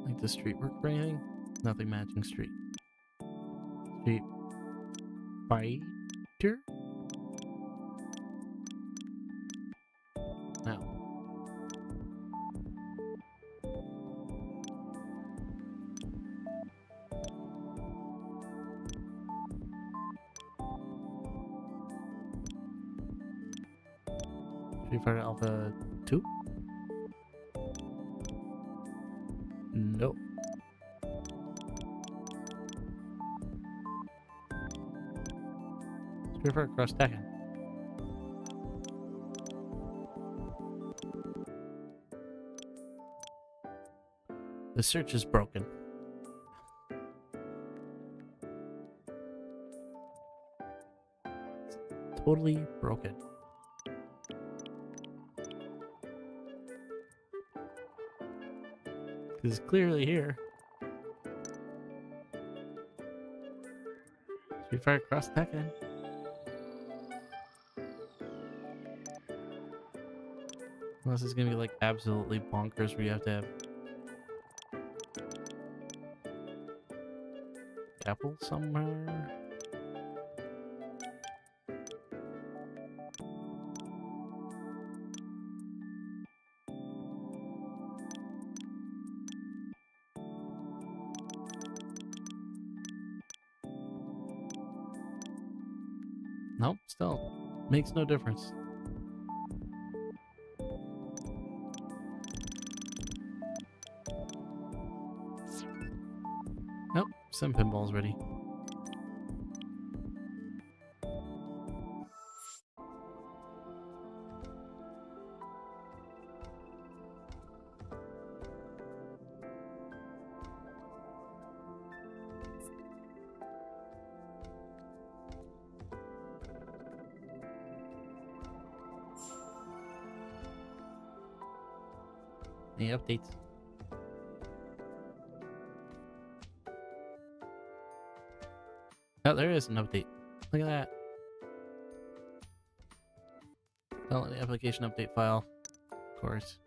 Like the street work or anything? Nothing matching street. Street fighter? No. Street Fighter Alpha 2? Nope. Street Fighter Cross Tekken. The search is broken. It's totally broken. It's clearly here. Street Fighter Cross Tekken. Unless it's gonna be like absolutely bonkers where you have to have Apple somewhere. Nope, still makes no difference. Nope, some pinballs ready. Any updates? Oh, there is an update. Look at that. Download the application update file. Of course.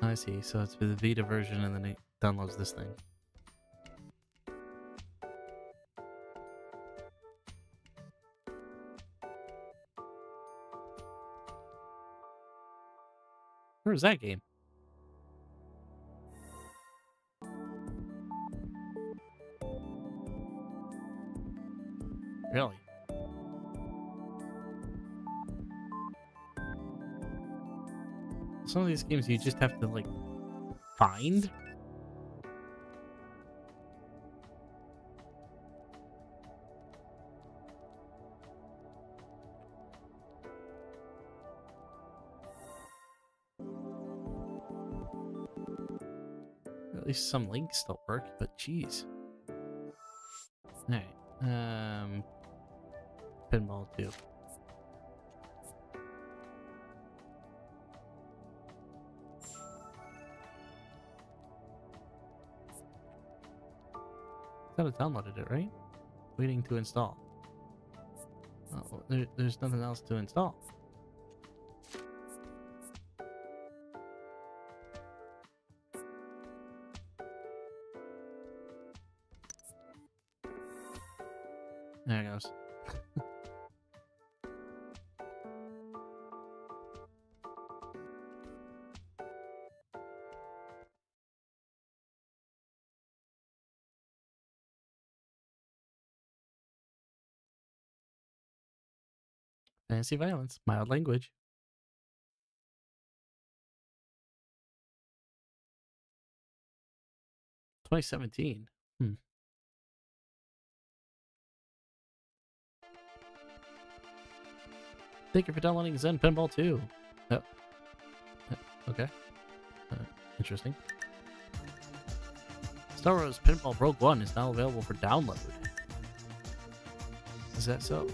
I see. So it's for the Vita version and then it downloads this thing. Where's that game? Really? Some of these games you just have to, like, find? At least some links still work, but geez. Alright. Pinball 2. I thought I downloaded it, right? Waiting to install. Oh, there's nothing else to install. There it goes. Fantasy violence, mild language. "2017. Thank you for downloading Zen Pinball 2. Oh. Okay. Interesting. Star Wars Pinball Rogue One is now available for download. Is that so?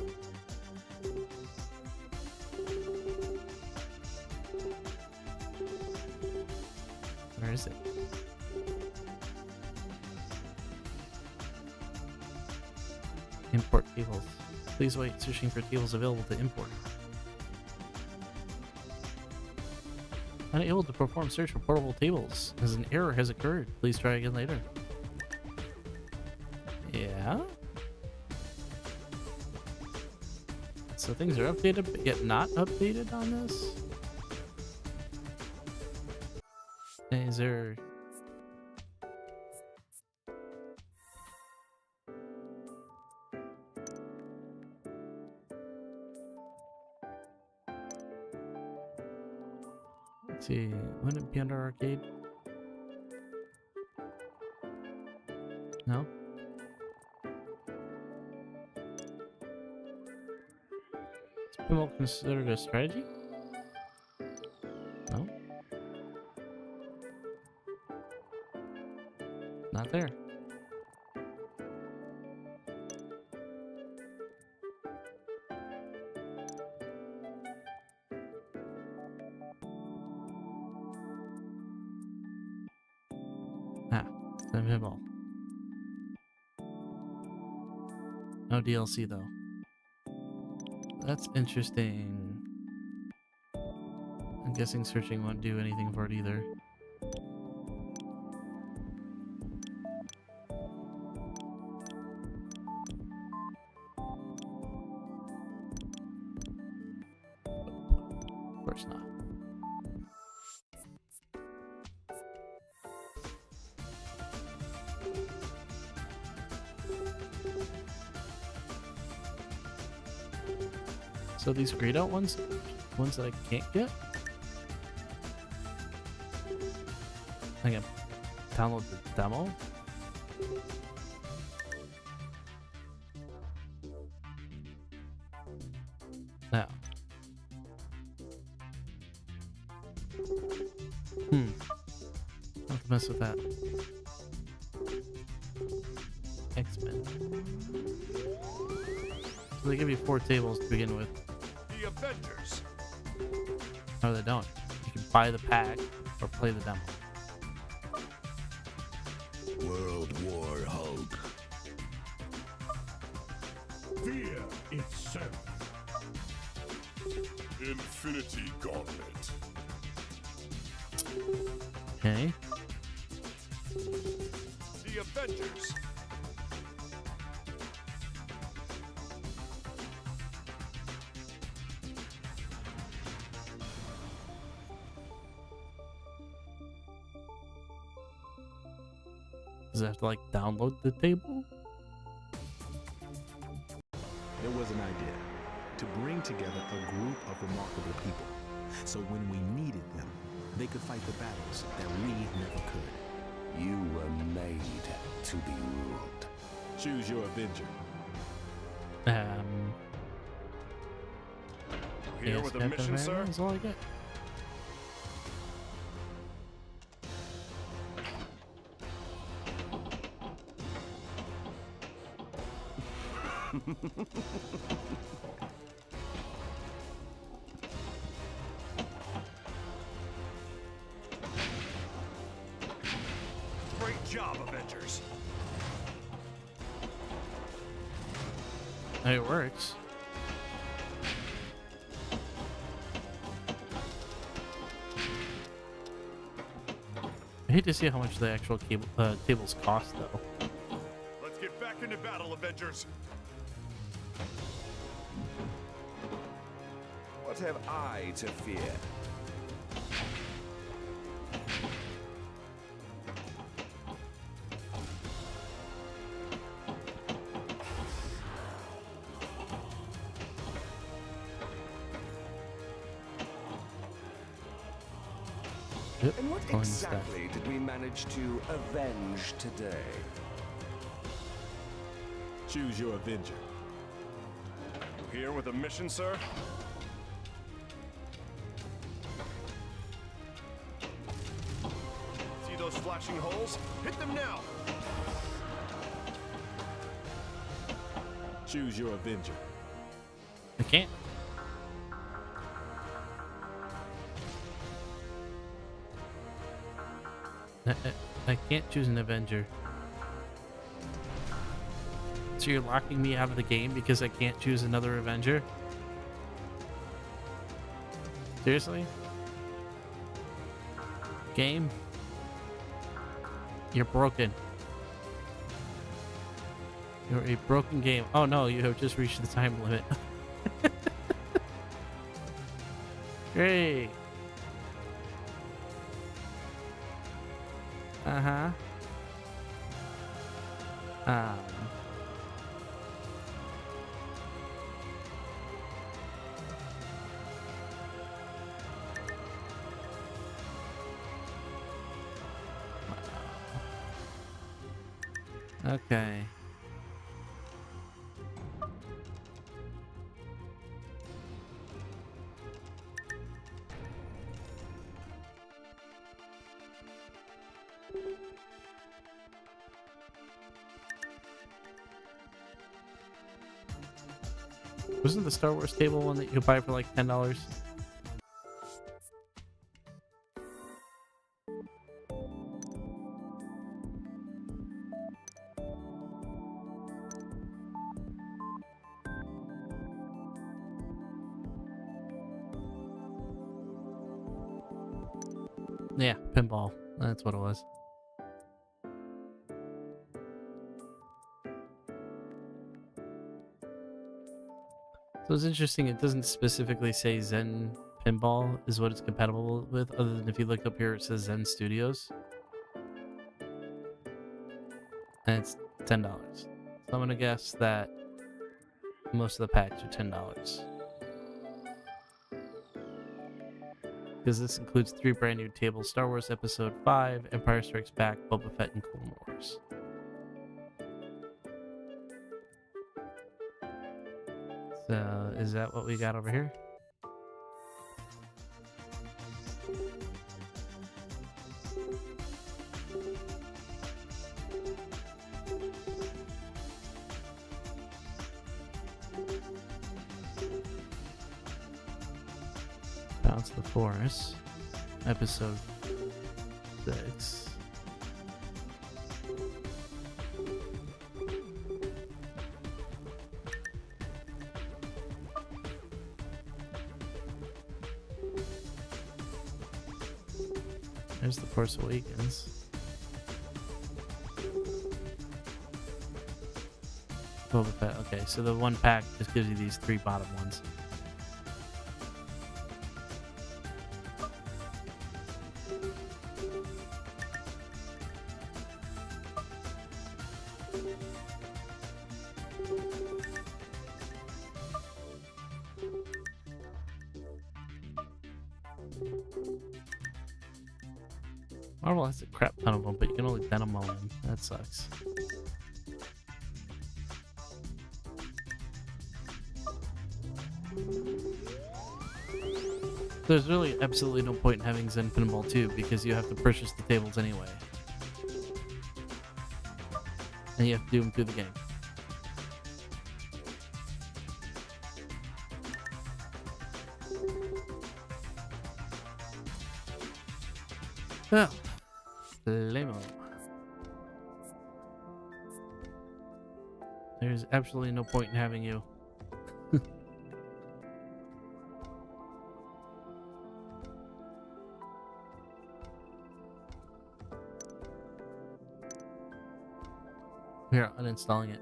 is it? Import tables. Please wait, searching for tables available to import. Unable to perform search for portable tables as an error has occurred. Please try again later. Yeah? So things are updated but yet not updated on this? Is there... Let's see, wouldn't it be under arcade? No? Is pinball considered a strategy? No? Not there. Ah, the pinball. No DLC though. That's interesting. I'm guessing searching won't do anything for it either. Of course not. So these grayed out ones that I can't get? I can download the demo? Now. I'll have to mess with that. X-Men. So they give you 4 tables to begin with. The Avengers. No, they don't. You can buy the pack or play the demo. World War Hulk. Fear itself. Infinity Gauntlet. Okay. The Avengers. Does it have to like download the table? There was an idea to bring together a group of remarkable people, so when we needed them, they could fight the battles that we never could. You were made to be ruled. Choose your Avenger. Here yes, with a Captain mission, America, sir? that's all I get. Great job, Avengers. It works. I hate to see how much the actual tables cost, though. Let's get back into battle, Avengers. What have I to fear? Yep, And what going stuff. exactly did we manage to avenge today? Choose your Avenger. Here with a mission, sir? See those flashing holes? Hit them now! Choose your Avenger. I can't. I can't choose an Avenger. So you're locking me out of the game because I can't choose another Avenger? Seriously? Game? You're broken. You're a broken game. Oh no, you have just reached the time limit. Great. Uh-huh. Um. Okay. Wasn't the Star Wars table one that you could buy for like $10? Yeah, pinball. That's what it was. So it's interesting, it doesn't specifically say Zen Pinball is what it's compatible with, other than if you look up here it says Zen Studios. And it's $10. So I'm gonna guess that most of the packs are $10. Because this includes 3 brand new tables: Star Wars Episode 5, Empire Strikes Back, Boba Fett, and Clone Wars. So, is that what we got over here? Bounce the Force, Episode 6. There's The Force Awakens. Boba Fett. Okay, so the one pack just gives you these 3 bottom ones. Marvel has a crap ton of them, but you can only den them all in. That sucks. There's really absolutely no point in having Zen Pinball 2 because you have to purchase the tables anyway. And you have to do them through the game. Well, lame-o. There's absolutely no point in having you. Here, uninstalling it.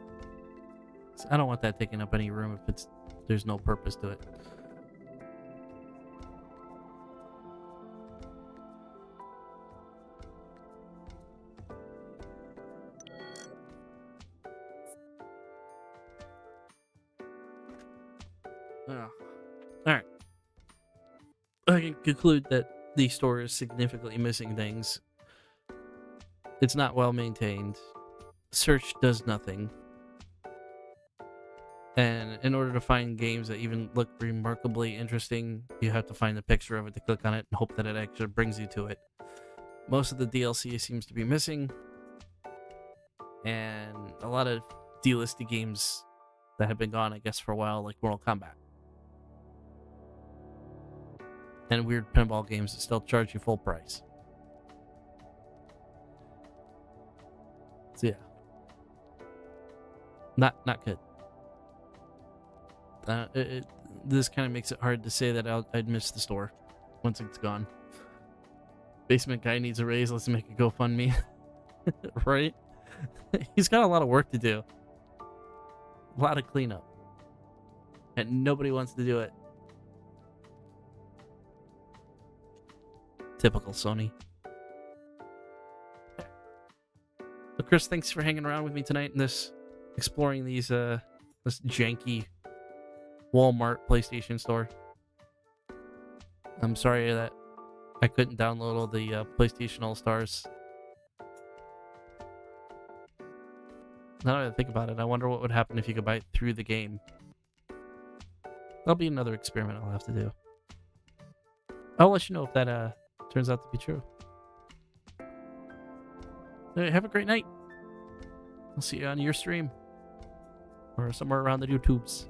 I don't want that taking up any room if there's no purpose to it. Alright. I can conclude that the store is significantly missing things. It's not well maintained. Search does nothing. And in order to find games that even look remarkably interesting, you have to find a picture of it to click on it and hope that it actually brings you to it. Most of the DLC seems to be missing. And a lot of delisted games that have been gone, I guess, for a while, like Mortal Kombat. And weird pinball games that still charge you full price. Not good. This kind of makes it hard to say that I'd miss the store once it's gone. Basement guy needs a raise. Let's make a GoFundMe. Right? He's got a lot of work to do. A lot of cleanup. And nobody wants to do it. Typical Sony. Well, Chris, thanks for hanging around with me tonight in this, exploring these, this janky Walmart PlayStation store. I'm sorry that I couldn't download all the PlayStation All-Stars. Now that I think about it, I wonder what would happen if you could buy it through the game. That'll be another experiment I'll have to do. I'll let you know if that turns out to be true. Have a great night. I'll see you on your stream. Or somewhere around the YouTubes.